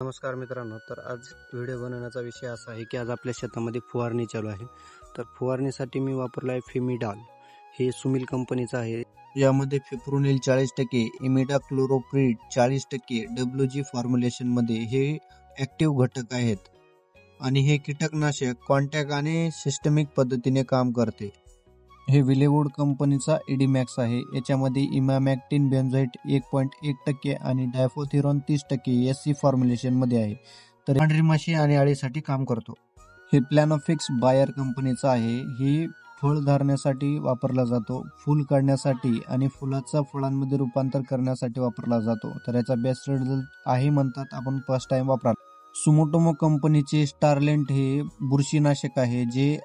नमस्कार मित्रांनो, तर आज व्हिडिओ बनवण्याचा विषय असा आहे की आज आपल्या शेतामध्ये फवारणी चालू आहे. तर फवारणीसाठी मी वापरला आहे फेमिडॉल. हे सुमिल कंपनीचं आहे. यामध्ये फिप्रोनिल 40%, इमिडाक्लोप्रिड 40%, WG फॉर्म्युलेशनमध्ये हे ॲक्टिव्ह घटक आहेत आणि हे कीटकनाशक कॉन्टॅक्ट आणि सिस्टमिक पद्धतीने काम करते. हे विलेवूड कंपनीचा इडीमॅक्स आहे. याच्यामध्ये इमॅमॅक्टिन बेन्झोएट 1.1% आणि डायफोथिरॉन 30% SC फॉर्म्युलेशनमध्ये आहे. तर पांढरी माशी आणि अळीसाठी काम करतो. हे प्लॅनोफिक्स बायर कंपनीचं आहे. ही फळ धरण्यासाठी वापरला जातो, फूल काढण्यासाठी आणि फुलाचा फळांमध्ये रूपांतर करण्यासाठी वापरला जातो. तर याचा बेस्ट रिझल्ट आहे म्हणतात आपण फर्स्ट टाइम वापरा. सुमोटोमो कंपनीचे स्टारलेंट हे बुरशीनाशक आहे जे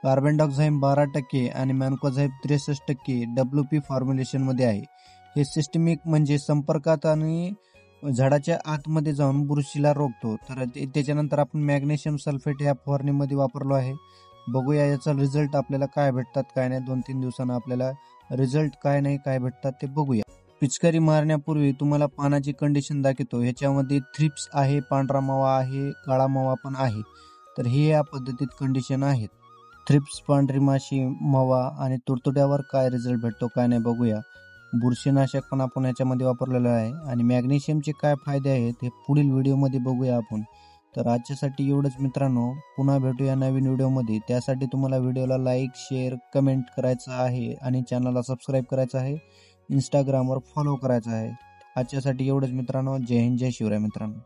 कार्बनडायऑक्साईड 12% आणि मॅन्कोझाईब 63% WP फॉर्म्युलेशनमध्ये आहे. हे सिस्टमिक म्हणजे संपर्कात आणि झाडाच्या आतमध्ये जाऊन बुरशीला रोखतो. तर त्याच्यानंतर आपण मॅग्नेशियम सल्फेट या फवारणीमध्ये वापरलो आहे. बघूया याचा रिझल्ट आपल्याला काय भेटतात काय नाही. 2-3 दिवसांना आपल्याला रिझल्ट काय नाही काय भेटतात ते बघूया. पिचकारी मारण्यापूर्वी तुम्हाला पानाची कंडिशन दाखवतो. ह्याच्यामध्ये थ्रिप्स आहे, पांढरा मावा आहे, काळा मावा पण आहे. तर हे या पद्धतीत कंडिशन आहेत. थ्रिप्स, पांढरी माशी, मावा आणि तुडतुड्यावर काय रिझल्ट भेटतो काय नाही बघूया. बुरशीनाशक पण आपण याच्यामध्ये वापरलेलं आहे आणि मॅग्नेशियमचे काय फायदे आहेत हे पुढील व्हिडिओमध्ये बघूया आपण. तर आजच्यासाठी एवढंच मित्रांनो. पुन्हा भेटूया नवीन व्हिडिओमध्ये. त्यासाठी तुम्हाला व्हिडिओला लाईक, शेअर, कमेंट करायचं आहे आणि चॅनलला सबस्क्राईब करायचं आहे. इंस्टाग्रामवर फॉलो करायचं आहे. आजच्यासाठी एवढंच मित्रांनो. जय हिंद, जय शिवराय मित्रांनो.